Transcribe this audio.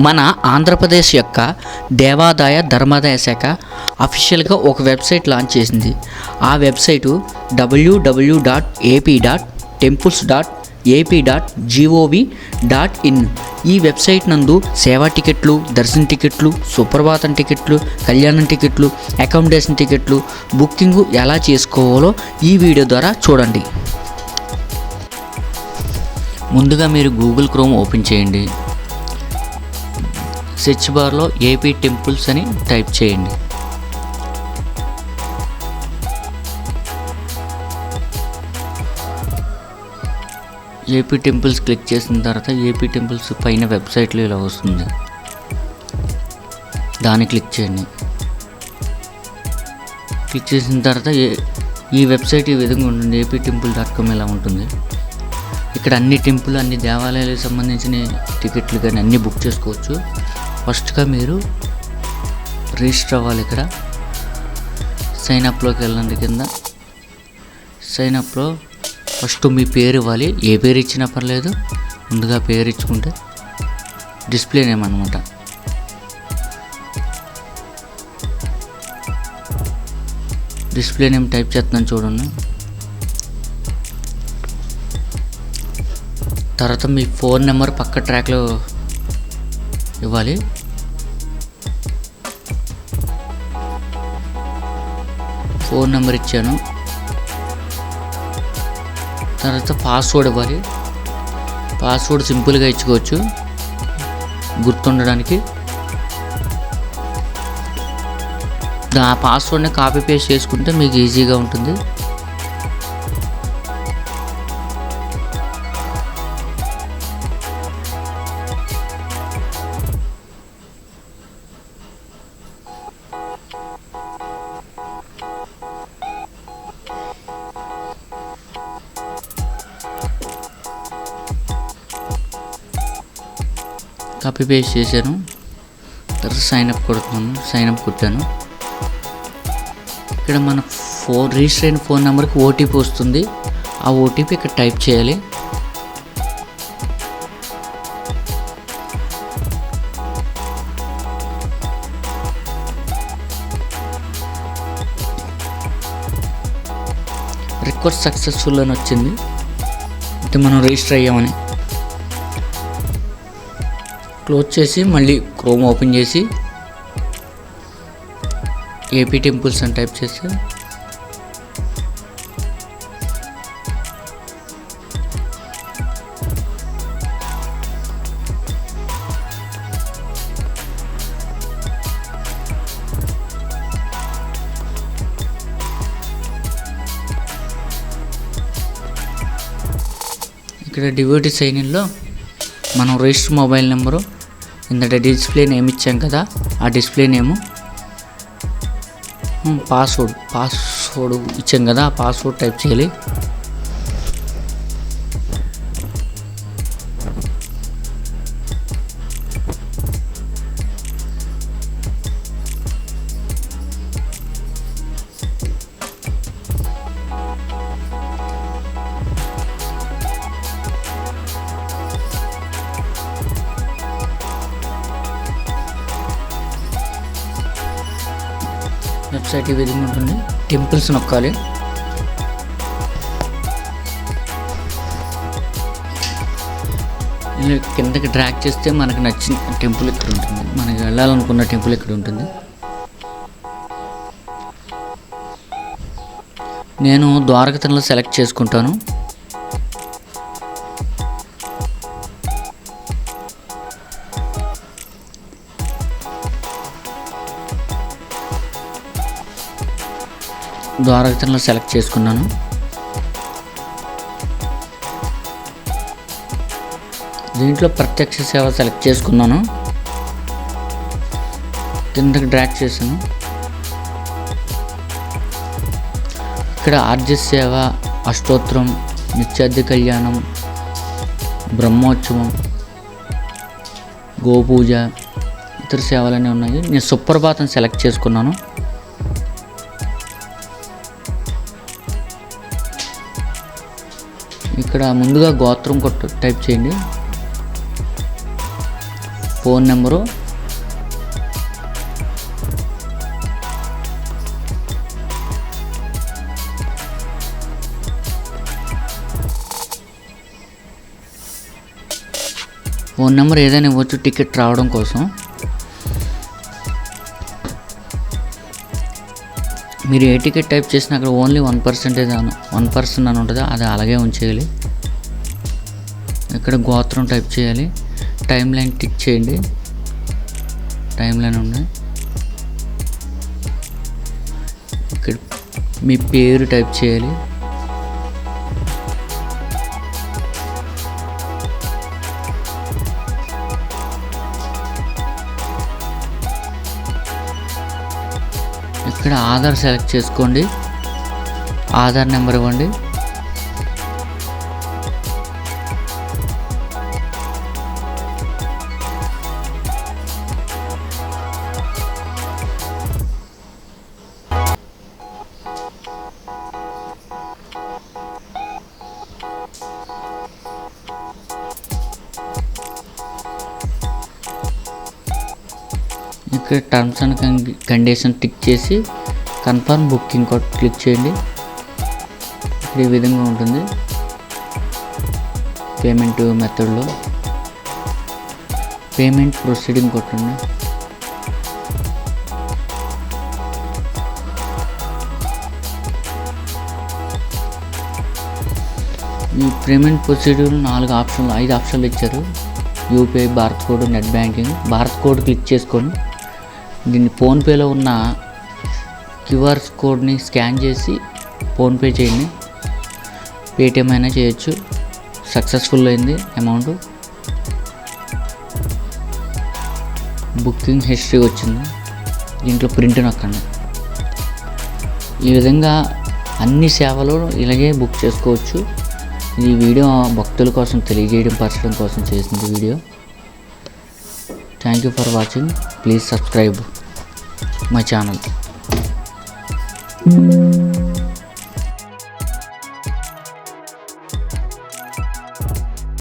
మన ఆంధ్రప్రదేశ్ యొక్క దేవాదాయ ధర్మాదాయ శాఖ అఫీషియల్గా ఒక వెబ్సైట్ లాంచ్ చేసింది. ఆ వెబ్సైటు www.ap.temples.ap.gov.in. ఈ వెబ్సైట్ నందు సేవా టికెట్లు, దర్శన టికెట్లు, సుప్రభాతం టికెట్లు, కళ్యాణం టికెట్లు, అకామిడేషన్ టికెట్లు బుకింగ్ ఎలా చేసుకోవాలో ఈ వీడియో ద్వారా చూడండి. ముందుగా మీరు గూగుల్ క్రోమ్ ఓపెన్ చేయండి. సెర్చ్ బార్లో ఏపీ టెంపుల్స్ అని టైప్ చేయండి. ఏపీ టెంపుల్స్ క్లిక్ చేసిన తర్వాత ఏపీ టెంపుల్స్ పైన వెబ్సైట్లో ఇలా వస్తుంది, దాన్ని క్లిక్ చేయండి. క్లిక్ చేసిన తర్వాత ఈ వెబ్సైట్ ఈ విధంగా ఉంటుంది. aptemple.com ఇలా ఉంటుంది. ఇక్కడ అన్ని టెంపుల్, అన్ని దేవాలయాలకు సంబంధించిన టికెట్లు కానీ అన్నీ బుక్ చేసుకోవచ్చు. ఫస్ట్గా మీరు రిజిస్టర్ అవ్వాలి. ఇక్కడ సైన్ అప్లోకి వెళ్ళండి. కింద సైన్ అప్లో ఫస్ట్ మీ పేరు ఇవ్వాలి. ఏ పేరు ఇచ్చినా పర్లేదు, ముందుగా పేరు ఇచ్చుకుంటే డిస్ప్లే నేమ్ అనమాట. డిస్ప్లే నేమ్ టైప్ చేస్తున్నాను చూడండి. తర్వాత మీ ఫోన్ నెంబర్ పక్క ట్రాక్లో ఇవ్వాలి. ఫోన్ నెంబర్ ఇచ్చాను. తర్వాత పాస్వర్డ్ ఇవ్వాలి. పాస్వర్డ్ సింపుల్గా ఇచ్చుకోవచ్చు గుర్తుండడానికి. ఆ పాస్వర్డ్ని కాపీ పేస్ట్ చేసుకుంటే మీకు ఈజీగా ఉంటుంది. కాపీ పేస్ట్ చేశాను. తర్వాత సైన్ అప్ కొడుతున్నాను. సైన్ అప్ కొట్టాను. ఇక్కడ మన రిజిస్టర్ అయిన ఫోన్ నెంబర్కి ఓటీపీ వస్తుంది. ఆ ఓటీపీ ఇక్కడ టైప్ చేయాలి. రిక్వెస్ట్ సక్సెస్ఫుల్ అని వచ్చింది, అంటే మనం రిజిస్టర్ అయ్యామని. క్లోజ్ చేసి మళ్ళీ క్రోమ్ ఓపెన్ చేసి ఏపీ టెంపుల్స్ అని టైప్ చేసి ఇక్కడ డివోటీ సైన్ ఇన్లో మనం రిజిస్టర్ మొబైల్ నెంబరు, ఇంత డిస్ప్లే నేమ్ ఇచ్చాం కదా, ఆ డిస్ప్లే నేము, పాస్వర్డ్ ఇచ్చాం కదా, ఆ పాస్వర్డ్ టైప్ చేయాలి. వెబ్సైట్ ఈ విధంగా ఉంటుంది. టెంపుల్స్ నొక్కాలి. కిందకి డ్రాగ్ చేస్తే మనకు నచ్చిన టెంపుల్ ఇక్కడ ఉంటుంది. మనకి వెళ్ళాలనుకున్న టెంపుల్ ఇక్కడ ఉంటుంది. నేను ద్వారకా తిరుమల సెలెక్ట్ చేసుకుంటాను. ద్వారకా తిరుమల సెలెక్ట్ చేసుకున్నాను. దీంట్లో ప్రత్యక్ష సేవ సెలెక్ట్ చేసుకున్నాను. కిందకి డ్రాగ్ చేశాను. ఇక్కడ ఆర్జ సేవ, అష్టోత్తరం, నిత్యాద్య కళ్యాణం, బ్రహ్మోత్సవం, గోపూజ, ఇతర సేవలన్నీ ఉన్నాయి. నేను సుప్రభాతం సెలెక్ట్ చేసుకున్నాను. ఇక్కడ ముందుగా గోత్రం టైప్ చేయండి, ఫోన్ నెంబరు, ఏదైనా ఇవ్వచ్చు టికెట్ రావడం కోసం. మీరు ఏ టికెట్ టైప్ చేసినా అక్కడ ఓన్లీ 1% అని ఉంటుంది, అది అలాగే ఉంచేయాలి. ఇక్కడ గోత్రం టైప్ చేయాలి, టైం లైన్ టిక్ చేయండి, టైం లైన్ ఉంది. ఇక్కడ మీ పేరు టైప్ చేయాలి, ఇక్కడ ఆధార్ సెలెక్ట్ చేసుకోండి, ఆధార్ నెంబర్ ఇవ్వండి. ఇక్కడ టర్మ్స్ అండ్ కండిషన్ టిక్ చేసి కన్ఫర్మ్ బుకింగ్ క్లిక్ చేయండి. ఈ విధంగా ఉంటుంది. పేమెంట్ మెథడ్లో పేమెంట్ ప్రొసీడింగ్ కొట్టండి. ఈ పేమెంట్ ప్రొసీడింగ్ 5 ఆప్షన్లు ఇచ్చారు. UPI, Bharat code, net banking. Bharat code click చేసుకొని దీన్ని ఫోన్పేలో ఉన్న క్యూఆర్ కోడ్ని స్కాన్ చేసి ఫోన్పే చేయండి. పేటిఎం అయినా చేయొచ్చు. సక్సెస్ఫుల్ అయింది అమౌంట్. బుకింగ్ హిస్టరీ వచ్చింది, దీంట్లో ప్రింట్ నొక్కండి. ఈ విధంగా అన్ని సేవలు ఇలాగే బుక్ చేసుకోవచ్చు. ఈ వీడియో భక్తుల కోసం పరచడం కోసం చేసింది video. Thank you for watching. Please subscribe my channel.